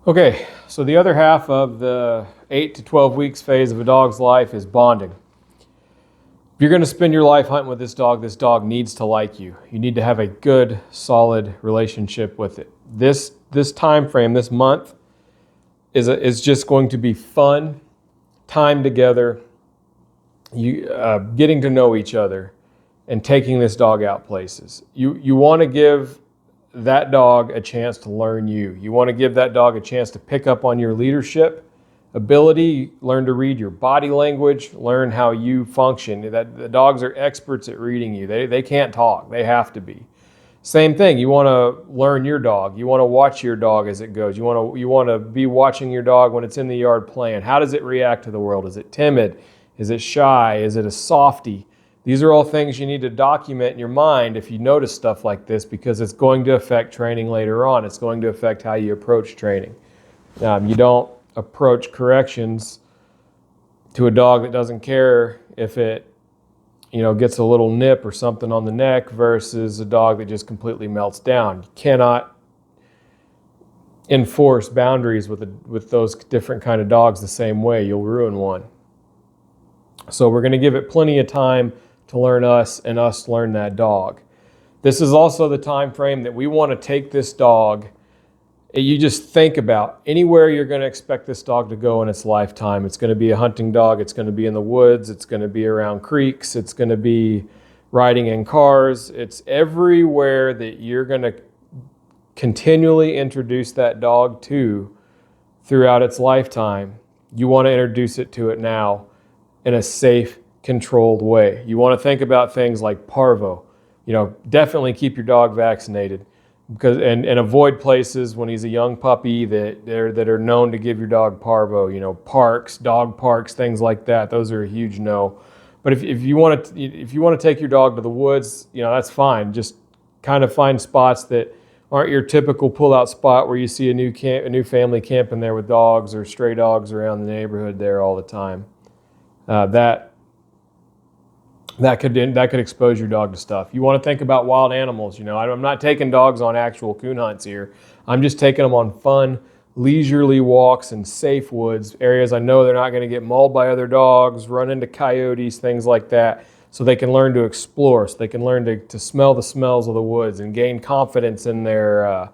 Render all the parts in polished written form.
Okay, so the other half of the 8 to 12 weeks phase of a dog's life is bonding. If you're going to spend your life hunting with this dog needs to like you. You need to have a good, solid relationship with it. This time frame, this month, is just going to be fun, time together, getting to know each other, and taking this dog out places. You want to give that dog a chance to learn you. You want to give that dog a chance to pick up on your leadership ability, learn to read your body language, learn how you function. The dogs are experts at reading you. They can't talk. They have to be. Same thing. You want to learn your dog. You want to watch your dog as it goes. You want to be watching your dog when it's in the yard playing. How does it react to the world? Is it timid? Is it shy? Is it a softie? These are all things you need to document in your mind if you notice stuff like this, because it's going to affect training later on. It's going to affect how you approach training. You don't approach corrections to a dog that doesn't care if it gets a little nip or something on the neck versus a dog that just completely melts down. You cannot enforce boundaries with those different kind of dogs the same way. You'll ruin one. So we're going to give it plenty of time to learn us and us learn that dog. This is also the time frame that we want to take this dog. You just think about anywhere you're going to expect this dog to go in its lifetime. It's going to be a hunting dog. It's going to be in the woods. It's going to be around creeks. It's going to be riding in cars. It's everywhere that you're going to continually introduce that dog to throughout its lifetime. You want to introduce it to it now in a safe, controlled way. You want to think about things like parvo. Definitely keep your dog vaccinated. And avoid places when he's a young puppy that are known to give your dog parvo. Parks, dog parks, things like that. Those are a huge no. But if you want to take your dog to the woods, that's fine. Just kind of find spots that aren't your typical pull-out spot where you see a new family camping there with dogs or stray dogs around the neighborhood there all the time. That could expose your dog to stuff. You want to think about wild animals. I'm not taking dogs on actual coon hunts here. I'm just taking them on fun, leisurely walks in safe woods, areas I know they're not going to get mauled by other dogs, run into coyotes, things like that, so they can learn to explore, so they can learn to smell the smells of the woods and gain confidence in their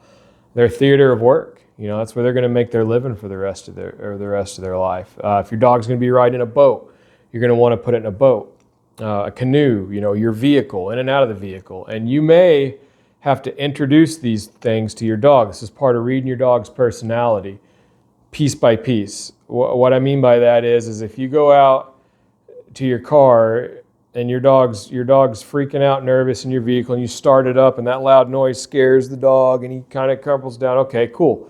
theater of work. That's where they're going to make their living for the rest of their life. If your dog's going to be riding a boat, you're going to want to put it in a boat. A canoe, your vehicle, in and out of the vehicle. And you may have to introduce these things to your dog. This is part of reading your dog's personality, piece by piece. What I mean by that is if you go out to your car and your dog's freaking out nervous in your vehicle and you start it up and that loud noise scares the dog and he kind of crumples down, okay, cool.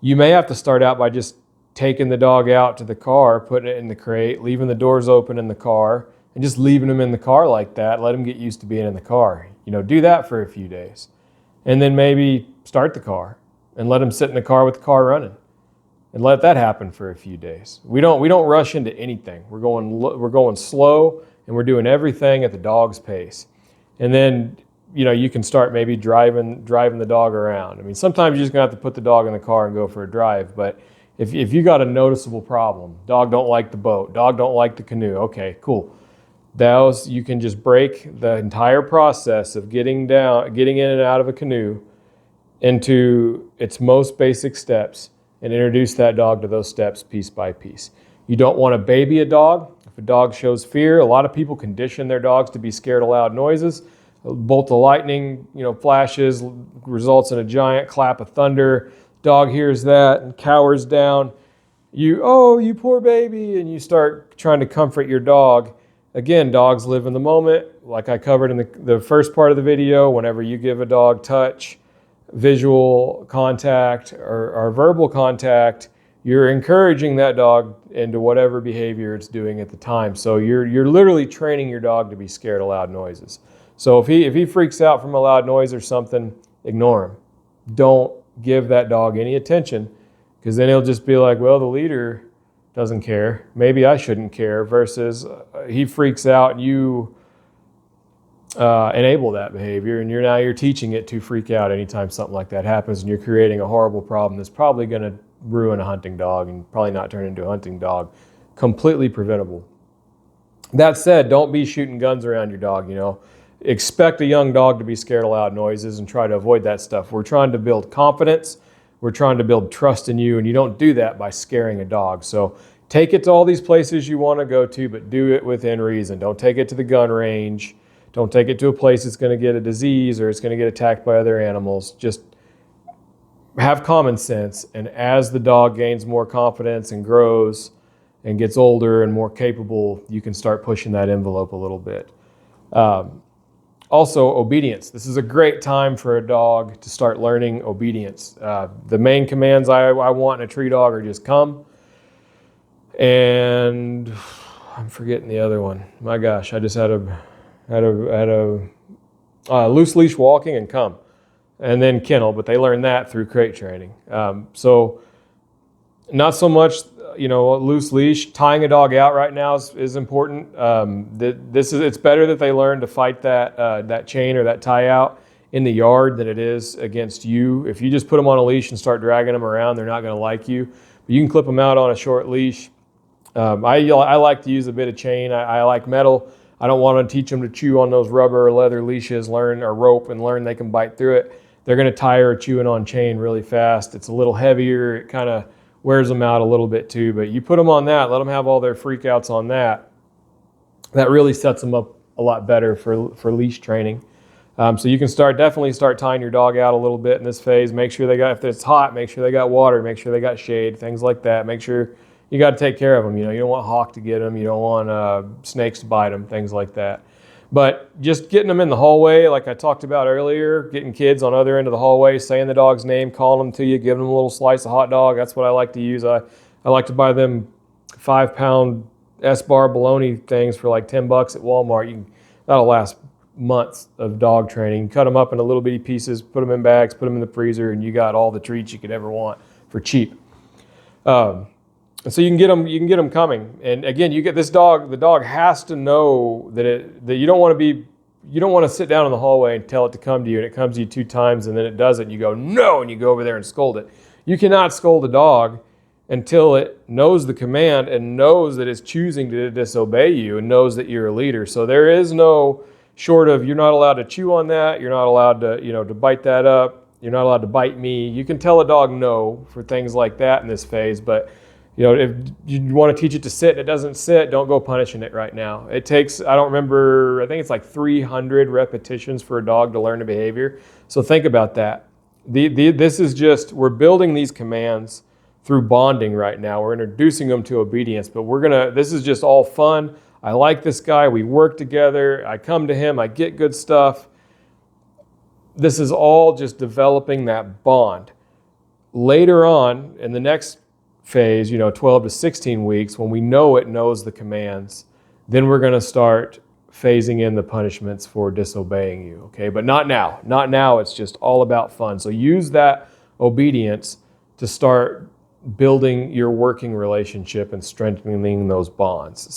You may have to start out by just taking the dog out to the car, putting it in the crate, leaving the doors open in the car, and just leaving them in the car like that. Let them get used to being in the car. Do that for a few days. And then maybe start the car and let them sit in the car with the car running. And let that happen for a few days. We don't rush into anything. We're going slow, and we're doing everything at the dog's pace. And then, you can start maybe driving the dog around. Sometimes you're just going to have to put the dog in the car and go for a drive. But if you got a noticeable problem, dog don't like the boat, dog don't like the canoe, okay, cool. Those, you can just break the entire process of getting in and out of a canoe into its most basic steps and introduce that dog to those steps piece by piece. You don't want to baby a dog. If a dog shows fear, a lot of people condition their dogs to be scared of loud noises. A bolt of lightning, flashes, results in a giant clap of thunder. Dog hears that and cowers down. You poor baby, and you start trying to comfort your dog. Again, dogs live in the moment. Like I covered in the first part of the video, whenever you give a dog touch, visual contact, or verbal contact, you're encouraging that dog into whatever behavior it's doing at the time. So you're literally training your dog to be scared of loud noises. So if he freaks out from a loud noise or something, ignore him. Don't give that dog any attention, because then he'll just be like, well, the leader doesn't care. Maybe I shouldn't care, versus he freaks out and you enable that behavior, and you're teaching it to freak out anytime something like that happens, and you're creating a horrible problem that's probably going to ruin a hunting dog and probably not turn into a hunting dog. Completely preventable. That said, don't be shooting guns around your dog, Expect a young dog to be scared of loud noises and try to avoid that stuff. We're trying to build confidence. We're trying to build trust in you, and you don't do that by scaring a dog. So take it to all these places you want to go to, but do it within reason. Don't take it to the gun range. Don't take it to a place that's going to get a disease or it's going to get attacked by other animals. Just have common sense, and as the dog gains more confidence and grows and gets older and more capable, you can start pushing that envelope a little bit. Also, obedience. This is a great time for a dog to start learning obedience. The main commands I want in a tree dog are just come, and I'm forgetting the other one. My gosh, I just had a loose leash walking and come, and then kennel, but they learned that through crate training. So not so much, loose leash. Tying a dog out right now is important. It's better that they learn to fight that chain or that tie out in the yard than it is against you. If you just put them on a leash and start dragging them around, they're not going to like you. But you can clip them out on a short leash. I like to use a bit of chain. I like metal. I don't want to teach them to chew on those rubber or leather leashes, or rope, and learn they can bite through it. They're going to tire chewing on chain really fast. It's a little heavier. It kind of wears them out a little bit too, but you put them on that, let them have all their freakouts on that. That really sets them up a lot better for leash training. So you can definitely start tying your dog out a little bit in this phase. Make sure if it's hot, make sure they got water, make sure they got shade, things like that. Make sure you got to take care of them. You don't want hawk to get them. You don't want snakes to bite them, things like that. But just getting them in the hallway, like I talked about earlier, getting kids on the other end of the hallway, saying the dog's name, calling them to you, giving them a little slice of hot dog. That's what I like to use. I like to buy them 5-pound S-bar bologna things for like $10 at Walmart. That'll last months of dog training. Cut them up into little bitty pieces, put them in bags, put them in the freezer, and you got all the treats you could ever want for cheap. So you can get them coming. And again, you get this dog. The dog has to know that you don't want to sit down in the hallway and tell it to come to you, and it comes to you 2 times, and then it does it, and you go no, and you go over there and scold it. You cannot scold a dog until it knows the command and knows that it's choosing to disobey you and knows that you're a leader. So there is no short of, you're not allowed to chew on that. You're not allowed to to bite that up. You're not allowed to bite me. You can tell a dog no for things like that in this phase, but if you want to teach it to sit and it doesn't sit, don't go punishing it right now. It takes, I don't remember, I think it's like 300 repetitions for a dog to learn a behavior. So think about that. This is just, we're building these commands through bonding right now. We're introducing them to obedience, but this is just all fun. I like this guy. We work together. I come to him. I get good stuff. This is all just developing that bond. Later on, in the next phase, 12 to 16 weeks, when we know it knows the commands, then we're going to start phasing in the punishments for disobeying you, okay? But not now. Not now. It's just all about fun. So use that obedience to start building your working relationship and strengthening those bonds.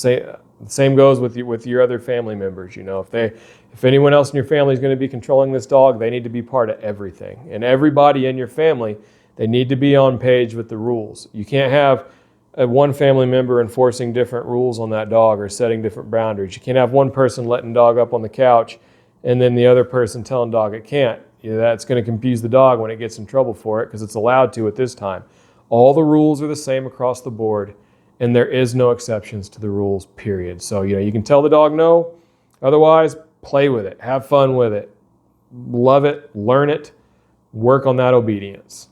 Same goes with your other family members. If anyone else in your family is going to be controlling this dog, they need to be part of everything. And everybody in your family, they need to be on page with the rules. You can't have one family member enforcing different rules on that dog or setting different boundaries. You can't have one person letting dog up on the couch and then the other person telling dog it can't. That's going to confuse the dog when it gets in trouble for it because it's allowed to at this time. All the rules are the same across the board, and there is no exceptions to the rules, period. So, you can tell the dog no. Otherwise, play with it. Have fun with it. Love it. Learn it. Work on that obedience.